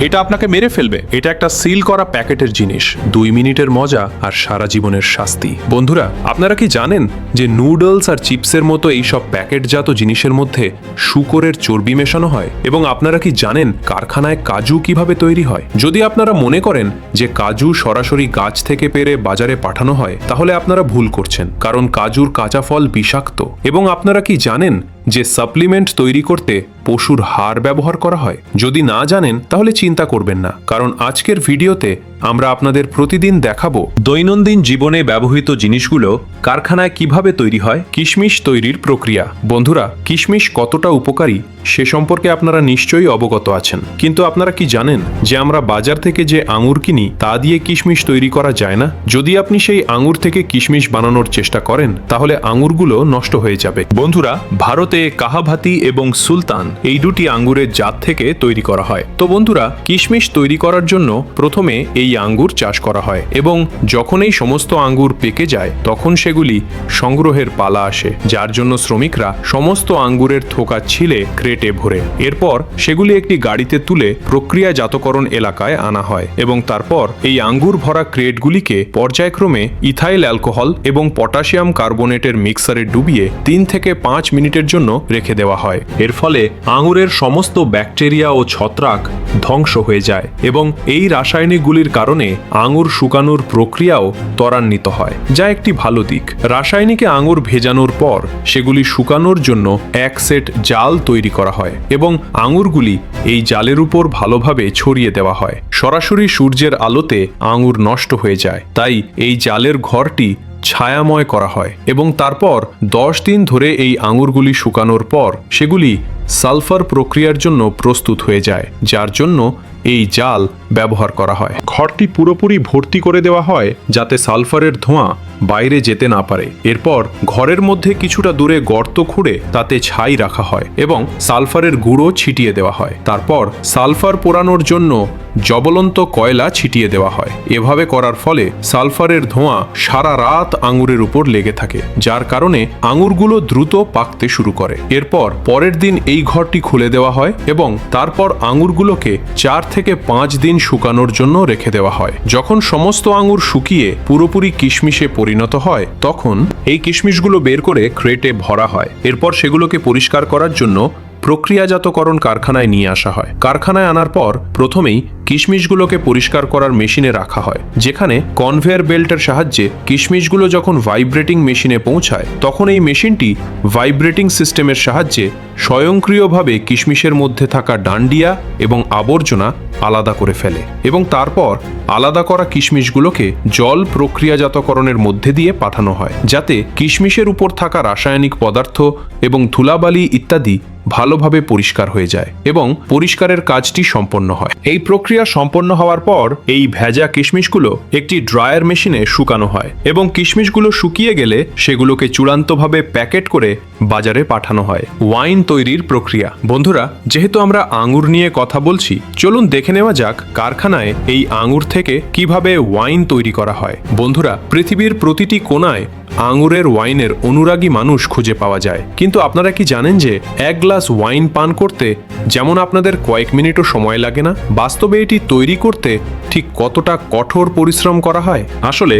এটা আপনাকে মেরে ফেলবে। এটা একটা সিল করা প্যাকেটের জিনিস, 2 মিনিটের মজা আর সারা জীবনের শাস্তি। বন্ধুরা, আপনারা কি জানেন যে নুডলস আর চিপসের মতো এইসব প্যাকেটজাত জিনিসের মধ্যে শূকরের চর্বি মেশানো হয়? এবং আপনারা কি জানেন কারখানায় কাজু কিভাবে তৈরি হয়? যদি আপনারা মনে করেন যে কাজু সরাসরি গাছ থেকে পেরে বাজারে পাঠানো হয়, তাহলে আপনারা ভুল করছেন, কারণ কাজুর কাঁচা ফল বিষাক্ত। এবং আপনারা কি জানেন যে সাপ্লিমেন্ট তৈরি করতে পশুর হাড় ব্যবহার করা হয়? যদি না জানেন তাহলে চিন্তা করবেন না, কারণ আজকের ভিডিওতে আমরা আপনাদের প্রতিদিন দেখাবো দৈনন্দিন জীবনে ব্যবহৃত জিনিসগুলো কারখানায় কিভাবে তৈরি হয়, কিশমিশ তৈরির প্রক্রিয়া। বন্ধুরা, কিশমিশ কতটা উপকারী সে সম্পর্কে আপনারা নিশ্চয়ই অবগত আছেন, কিন্তু আপনারা কি জানেন যে আমরা বাজার থেকে যে আঙুর কিনি তা দিয়ে কিশমিশ তৈরি করা যায় না? যদি আপনি সেই আঙুর থেকে কিশমিশ বানানোর চেষ্টা করেন তাহলে আঙুরগুলো নষ্ট হয়ে যাবে। বন্ধুরা, ভারতে কাহাভাতি এবং সুলতান এই দুটি আঙ্গুরের জাত থেকে তৈরি করা হয়। তো বন্ধুরা, কিশমিশ তৈরি করার জন্য প্রথমে এই আঙ্গুর চাষ করা হয় এবং যখন এই সমস্ত আঙ্গুর পেকে যায় তখন সেগুলি সংগ্রহের পালা আসে, যার জন্য শ্রমিকরা সমস্ত আঙ্গুরের থোকা ছিলে ক্রেটে ভরে এরপর সেগুলি একটি গাড়িতে তুলে প্রক্রিয়াজাতকরণ এলাকায় আনা হয় এবং তারপর এই আঙ্গুর ভরা ক্রেটগুলিকে পর্যায়ক্রমে ইথাইল অ্যালকোহল এবং পটাশিয়াম কার্বনেটের মিক্সারে ডুবিয়ে 3 থেকে 5 মিনিটের জন্য রেখে দেওয়া হয়। এর ফলে আঙুরের সমস্ত ব্যাকটেরিয়া ও ছত্রাক ধ্বংস হয়ে যায় এবং এই রাসায়নিকগুলির কারণে আঙুর শুকানোর প্রক্রিয়াও ত্বরান্বিত হয়, যা একটি ভালো দিক। রাসায়নিকে আঙুর ভেজানোর পর সেগুলি শুকানোর জন্য এক সেট জাল তৈরি করা হয় এবং আঙুরগুলি এই জালের উপর ভালোভাবে ছড়িয়ে দেওয়া হয়। সরাসরি সূর্যের আলোতে আঙুর নষ্ট হয়ে যায়, তাই এই জালের ঘরটি ছায়াময় করা হয় এবং তারপর 10 দিন ধরে এই আঙুরগুলি শুকানোর পর সেগুলি সালফার প্রক্রিয়ার জন্য প্রস্তুত হয়ে যায়, যার জন্য এই জাল ব্যবহার করা হয়। ঘরটি পুরোপুরি ভর্তি করে দেওয়া হয় যাতে সালফারের ধোঁয়া বাইরে যেতে না পারে। এরপর ঘরের মধ্যে কিছুটা দূরে গর্ত খুঁড়ে তাতে ছাই রাখা হয় এবং সালফারের গুঁড়ো ছিটিয়ে দেওয়া হয়। তারপর সালফার পোড়ানোর জন্য জ্বলন্ত কয়লা ছিটিয়ে দেওয়া হয়। এভাবে করার ফলে সালফারের ধোঁয়া সারা রাত আঙুরের উপর লেগে থাকে, যার কারণে আঙুরগুলো দ্রুত পাকতে শুরু করে। এরপর পরের দিন এই ঘরটি খুলে দেওয়া হয় এবং তারপর আঙুরগুলোকে 4 থেকে 5 দিন শুকানোর জন্য রেখে দেওয়া হয়। যখন সমস্ত আঙুর শুকিয়ে পুরোপুরি কিশমিশে পরিণত হয় তখন এই কিশমিশগুলো বের করে ক্রেটে ভরা হয়। এরপর সেগুলোকে পরিষ্কার করার জন্য প্রক্রিয়াজাতকরণ কারখানায় নিয়ে আসা হয়। কারখানায় আনার পর প্রথমেই কিশমিশগুলোকে পরিষ্কার করার মেশিনে রাখা হয়, যেখানে কনভেয়ার বেল্টের সাহায্যে কিশমিশগুলো যখন ভাইব্রেটিং মেশিনে পৌঁছায় তখন এই মেশিনটি ভাইব্রেটিং সিস্টেমের সাহায্যে স্বয়ংক্রিয়ভাবে কিশমিশের মধ্যে থাকা ডান্ডিয়া এবং আবর্জনা আলাদা করে ফেলে এবং তারপর আলাদা করা কিশমিশগুলোকে জল প্রক্রিয়াজাতকরণের মধ্যে দিয়ে পাঠানো হয়, যাতে কিশমিশের উপর থাকা রাসায়নিক পদার্থ এবং ধুলাবালি ইত্যাদি ভালোভাবে পরিষ্কার হয়ে যায় এবং পরিষ্কারের কাজটি সম্পন্ন হয়। এই প্রক্রিয়া সম্পন্ন হওয়ার পর এই ভেজা কিশমিশগুলো একটি ড্রায়ার মেশিনে শুকানো হয় এবং কিশমিশগুলো শুকিয়ে গেলে সেগুলোকে চূড়ান্তভাবে প্যাকেট করে বাজারে পাঠানো হয়। ওয়াইন তৈরির প্রক্রিয়া। বন্ধুরা, যেহেতু আমরা আঙুর নিয়ে কথা বলছি, চলুন দেখে নেওয়া যাক কারখানায় এই আঙুর থেকে কিভাবে ওয়াইন তৈরি করা হয়। বন্ধুরা, পৃথিবীর প্রতিটি কোণায় আঙুরের ওয়াইনের অনুরাগী মানুষ খুঁজে পাওয়া যায়, কিন্তু আপনারা কি জানেন যে এক গ্লাস ওয়াইন পান করতে যেমন আপনাদের কয়েক মিনিটও সময় লাগে না, বাস্তবে এটি তৈরি করতে ঠিক কতটা কঠোর পরিশ্রম করা হয়? আসলে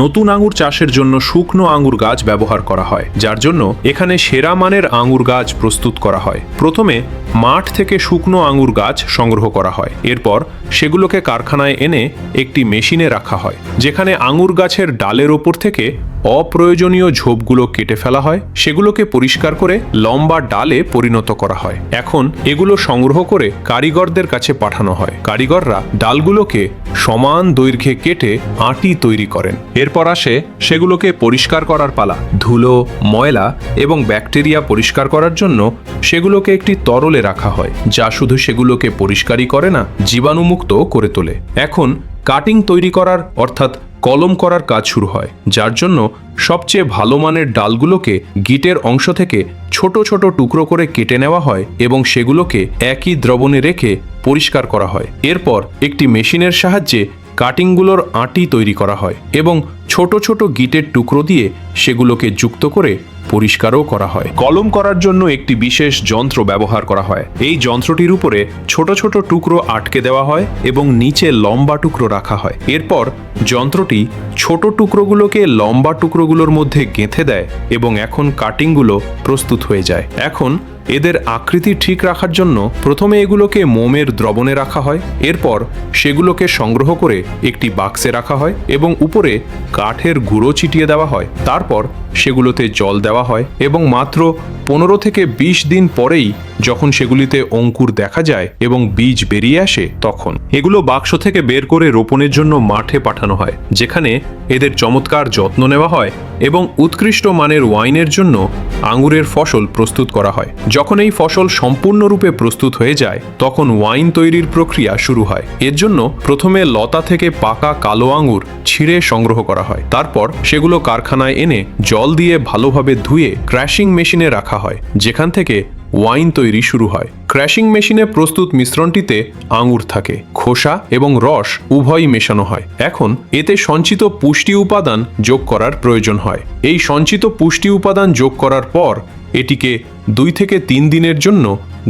নতুন আঙুর চাষের জন্য শুকনো আঙুর গাছ ব্যবহার করা হয়, যার জন্য এখানে সেরা মানের আঙুর গাছ প্রস্তুত করা হয়। প্রথমে মাঠ থেকে শুকনো আঙুর গাছ সংগ্রহ করা হয়। এরপর সেগুলোকে কারখানায় এনে একটি মেশিনে রাখা হয়, যেখানে আঙুর গাছের ডালের ওপর থেকে অপ্রয়োজনীয় ঝোপগুলো কেটে ফেলা হয়। সেগুলোকে পরিষ্কার করে লম্বা ডালে পরিণত করা হয়। এখন এগুলো সংগ্রহ করে কারিগরদের কাছে পাঠানো হয়। কারিগররা ডালগুলোকে সমান দৈর্ঘ্যে কেটে আঁটি তৈরি করেন। এরপর আসে সেগুলোকে পরিষ্কার করার পালা। ধুলো, ময়লা এবং ব্যাকটেরিয়া পরিষ্কার করার জন্য সেগুলোকে একটি তরলে রাখা হয়, যা শুধু সেগুলোকে পরিষ্কারই করে না, জীবাণুমুক্ত করে তোলে। এখন কাটিং তৈরি করার অর্থাৎ কলম করার কাজ শুরু হয়, যার জন্য সবচেয়ে ভালো মানের ডালগুলোকে গিটের অংশ থেকে ছোট ছোট টুকরো করে কেটে নেওয়া হয় এবং সেগুলোকে একই দ্রবণে রেখে পরিষ্কার করা হয়। এরপর একটি মেশিনের সাহায্যে কাটিংগুলোর আঁটি তৈরি করা হয় এবং ছোট ছোট গিটের টুকরো দিয়ে সেগুলোকে যুক্ত করে পরিষ্কারও করা হয়। কলম করার জন্য একটি বিশেষ যন্ত্র ব্যবহার করা হয়। এই যন্ত্রটির উপরে ছোট ছোট টুকরো আটকে দেওয়া হয় এবং নিচে লম্বা টুকরো রাখা হয়। এরপর যন্ত্রটি ছোট টুকরোগুলোকে লম্বা টুকরোগুলোর মধ্যে গেঁথে দেয় এবং এখন কাটিংগুলো প্রস্তুত হয়ে যায়। এখন এদের আকৃতি ঠিক রাখার জন্য প্রথমে এগুলোকে মোমের দ্রবণে রাখা হয়। এরপর সেগুলোকে সংগ্রহ করে একটি বাক্সে রাখা হয় এবং উপরে কাঠের গুঁড়ো ছিটিয়ে দেওয়া হয়। তারপর সেগুলোতে জল দেওয়া হয় এবং মাত্র 15 থেকে 20 দিন পরেই যখন সেগুলিতে অঙ্কুর দেখা যায় এবং বীজ বেরিয়ে আসে, তখন এগুলো বাক্স থেকে বের করে রোপণের জন্য মাঠে পাঠানো হয়, যেখানে এদের চমৎকার যত্ন নেওয়া হয় এবং উৎকৃষ্ট মানের ওয়াইনের জন্য আঙুরের ফসল প্রস্তুত করা হয়। যখন এই ফসল সম্পূর্ণরূপে প্রস্তুত হয়ে যায়, তখন ওয়াইন তৈরির প্রক্রিয়া শুরু হয়। এর জন্য প্রথমে লতা থেকে পাকা কালো আঙুর ছিঁড়ে সংগ্রহ করা হয়। তারপর সেগুলো কারখানায় এনে জল দিয়ে ভালোভাবে ধুয়ে ক্র্যাশিং মেশিনে রাখা হয়, যেখান থেকে ওয়াইন তৈরি শুরু হয়। ক্র্যাশিং মেশিনে প্রস্তুত মিশ্রণটিতে আঙুর থাকে, খোসা এবং রস উভয়ই মেশানো হয়। এখন এতে সঞ্চিত পুষ্টি উপাদান যোগ করার প্রয়োজন হয়। এই সঞ্চিত পুষ্টি উপাদান যোগ করার পর এটিকে 2 থেকে 3 দিনের জন্য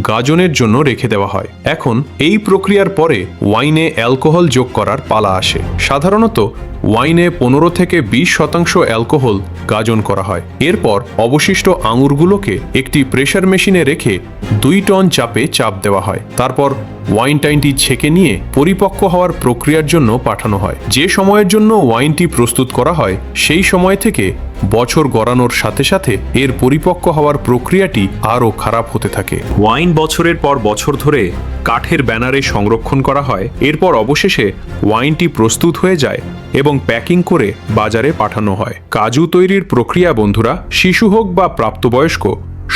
গাজনের জন্য রেখে দেওয়া হয়। এখন এই প্রক্রিয়ার পরে ওয়াইনে অ্যালকোহল যোগ করার পালা আসে। সাধারণত ওয়াইনে 15 থেকে 20% অ্যালকোহল গাজন করা হয়। এরপর অবশিষ্ট আঙুরগুলোকে একটি প্রেসার মেশিনে রেখে 2 টন চাপে চাপ দেওয়া হয়। তারপর ওয়াইনটাইনটি ছেঁকে নিয়ে পরিপক্ক হওয়ার প্রক্রিয়ার জন্য পাঠানো হয়। যে সময়ের জন্য ওয়াইনটি প্রস্তুত করা হয়, সেই সময় থেকে বছর গড়ানোর সাথে সাথে এর পরিপক্ক হওয়ার প্রক্রিয়াটি আরও খারাপ হতে থাকে। ওয়াইন বছরের পর বছর ধরে কাঠের ব্যানারে সংরক্ষণ করা হয়। এরপর অবশেষে ওয়াইনটি প্রস্তুত হয়ে যায় এবং প্যাকিং করে বাজারে পাঠানো হয়। কাজু তৈরির প্রক্রিয়া বন্ধুরা, শিশু হোক বা প্রাপ্তবয়স্ক,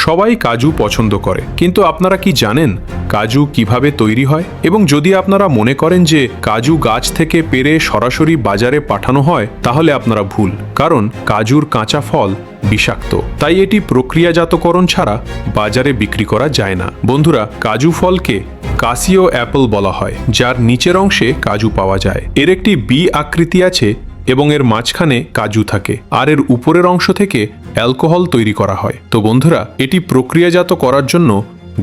সবাই কাজু পছন্দ করে। কিন্তু আপনারা কি জানেন কাজু কিভাবে তৈরি হয়? এবং যদি আপনারা মনে করেন যে কাজু গাছ থেকে পেড়ে সরাসরি বাজারে পাঠানো হয়, তাহলে আপনারা ভুল। কারণ কাজুর কাঁচা ফল বিষাক্ত, তাই এটি প্রক্রিয়াজাতকরণ ছাড়া বাজারে বিক্রি করা যায় না। বন্ধুরা, কাজু ফলকে কাসিও অ্যাপল বলা হয়, যার নিচের অংশে কাজু পাওয়া যায়। এর একটি বি আকৃতি আছে এবং এর মাঝখানে কাজু থাকে, আর এর উপরের অংশ থেকে অ্যালকোহল তৈরি করা হয়। তো বন্ধুরা, এটি প্রক্রিয়াজাত করার জন্য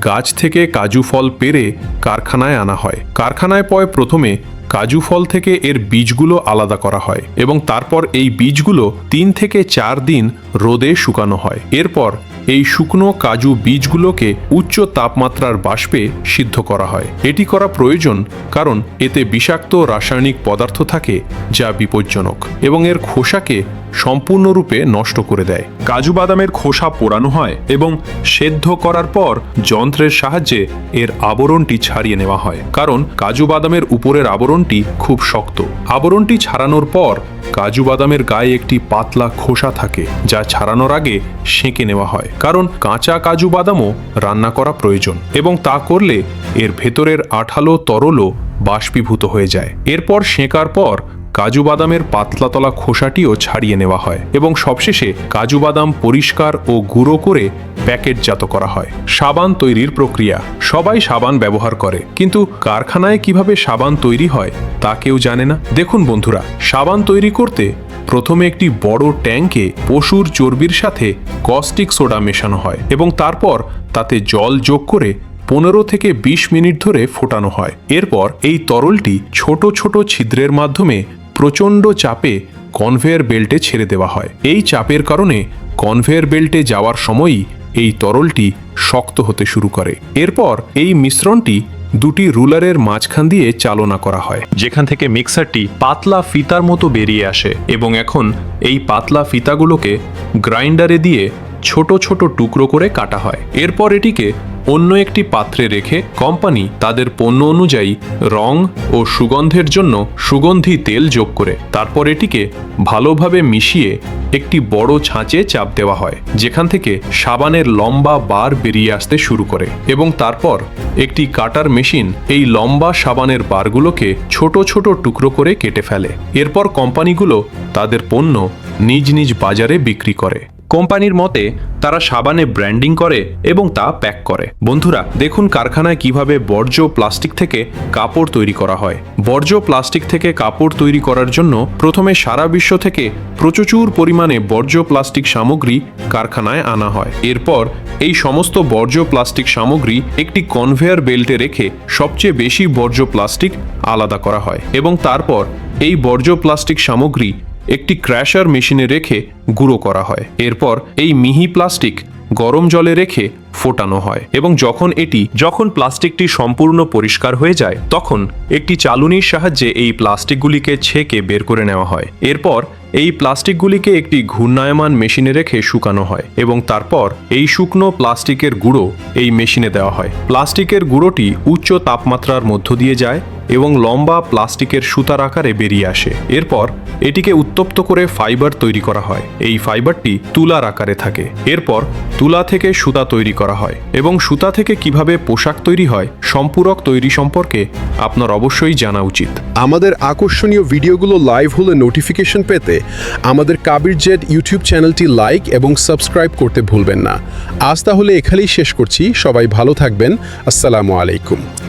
গাছ থেকে কাজু ফল পেড়ে কারখানায় আনা হয়। কারখানায় প্রথমে কাজু ফল থেকে এর বীজগুলো আলাদা করা হয় এবং তারপর এই বীজগুলো 3 থেকে 4 দিন রোদে শুকানো হয়। এরপর এই শুকনো কাজু বীজগুলোকে উচ্চ তাপমাত্রার বাষ্পে সিদ্ধ করা হয়। এটি করা প্রয়োজন কারণ এতে বিষাক্ত রাসায়নিক পদার্থ থাকে যা বিপজ্জনক এবং এর খোসাকে সম্পূর্ণরূপে নষ্ট করে দেয়। কাজু বাদামের খোসা পোড়ানো হয় এবং সেদ্ধ করার পর যন্ত্রের সাহায্যে এর আবরণটি ছাড়িয়ে নেওয়া হয়, কারণ কাজু বাদামের উপরের আবরণটি খুব শক্ত। আবরণটি ছাড়ানোর পর কাজু বাদামের গায়ে একটি পাতলা খোসা থাকে, যা ছাড়ানোর আগে সেঁকে নেওয়া হয়, কারণ কাঁচা কাজু বাদামও রান্না করা প্রয়োজন এবং তা করলে এর ভেতরের আঠালো তরলও বাষ্পীভূত হয়ে যায়। এরপর সেঁকার পর কাজু বাদামের পাতলাতলা খোসাটিও ছাড়িয়ে নেওয়া হয় এবং সবশেষে কাজু বাদাম পরিষ্কার ও গুঁড়ো করে প্যাকেটজাত করা হয়। সাবান তৈরির প্রক্রিয়া। সবাই সাবান ব্যবহার করে, কিন্তু কারখানায় কিভাবে সাবান তৈরি হয় তা কেউ জানে না। দেখুন বন্ধুরা, সাবান তৈরি করতে প্রথমে একটি বড় ট্যাঙ্কে পশুর চর্বির সাথে কস্টিক সোডা মেশানো হয় এবং তারপর তাতে জল যোগ করে 15 থেকে 20 মিনিট ধরে ফোটানো হয়। এরপর এই তরলটি ছোট ছোট ছিদ্রের মাধ্যমে প্রচণ্ড চাপে কনভেয়ার বেল্টে ছেড়ে দেওয়া হয়। এই চাপের কারণে কনভেয়ার বেল্টে যাওয়ার সময়ই এই তরলটি শক্ত হতে শুরু করে। এরপর এই মিশ্রণটি 2টি রুলারের মাঝখান দিয়ে চালনা করা হয়, যেখান থেকে মিক্সারটি পাতলা ফিতার মতো বেরিয়ে আসে এবং এখন এই পাতলা ফিতাগুলোকে গ্রাইন্ডারে দিয়ে ছোট ছোট টুকরো করে কাটা হয়। এরপর এটিকে অন্য একটি পাত্রে রেখে কোম্পানি তাদের পণ্য অনুযায়ী রং ও সুগন্ধের জন্য সুগন্ধি তেল যোগ করে তারপর এটিকে ভালোভাবে মিশিয়ে একটি বড় ছাঁচে চাপ দেওয়া হয়, যেখান থেকে সাবানের লম্বা বার বেরিয়ে আসতে শুরু করে এবং তারপর একটি কাটার মেশিন এই লম্বা সাবানের বারগুলোকে ছোট ছোট টুকরো করে কেটে ফেলে। এরপর কোম্পানিগুলো তাদের পণ্য নিজ নিজ বাজারে বিক্রি করে। কোম্পানির মতে তারা সাবানে ব্র্যান্ডিং করে এবং তা প্যাক করে। বন্ধুরা দেখুন কারখানায় কিভাবে বর্জ্য প্লাস্টিক থেকে কাপড় তৈরি করা হয়। বর্জ্য প্লাস্টিক থেকে কাপড় তৈরি করার জন্য প্রথমে সারা বিশ্ব থেকে প্রচুর পরিমাণে বর্জ্য প্লাস্টিক সামগ্রী কারখানায় আনা হয়। এরপর এই সমস্ত বর্জ্য প্লাস্টিক সামগ্রী একটি কনভেয়ার বেল্টে রেখে সবচেয়ে বেশি বর্জ্য প্লাস্টিক আলাদা করা হয় এবং তারপর এই বর্জ্য প্লাস্টিক সামগ্রী একটি ক্র্যাশার মেশিনে রেখে গুঁড়ো করা হয়। এরপর এই মিহি প্লাস্টিক গরম জলে রেখে ফোটানো হয় এবং যখন প্লাস্টিকটি সম্পূর্ণ পরিষ্কার হয়ে যায় তখন একটি চালুনির সাহায্যে এই প্লাস্টিকগুলিকে ছেঁকে বের করে নেওয়া হয়। এরপর এই প্লাস্টিকগুলিকে একটি ঘূর্ণায়মান মেশিনে রেখে শুকানো হয় এবং তারপর এই শুকনো প্লাস্টিকের গুঁড়ো এই মেশিনে দেওয়া হয়। প্লাস্টিকের গুঁড়োটি উচ্চ তাপমাত্রার মধ্য দিয়ে যায় এবং লম্বা প্লাস্টিকের সুতার আকারে বেরিয়ে আসে। এরপর এটিকে উত্তপ্ত করে ফাইবার তৈরি করা হয়। এই ফাইবারটি তুলার আকারে থাকে। এরপর তুলা থেকে সুতা তৈরি করা হয় এবং সুতা থেকে কিভাবে পোশাক তৈরি হয় সম্পূরক তৈরি সম্পর্কে আপনার অবশ্যই জানা উচিত। আমাদের আকর্ষণীয় ভিডিওগুলো লাইভ হলে নোটিফিকেশন পেতে আমাদের কাবির জেড ইউটিউব চ্যানেলটি লাইক এবং সাবস্ক্রাইব করতে ভুলবেন না। আজ তাহলে এখানেই শেষ করছি। সবাই ভালো থাকবেন। আসসালামু আলাইকুম।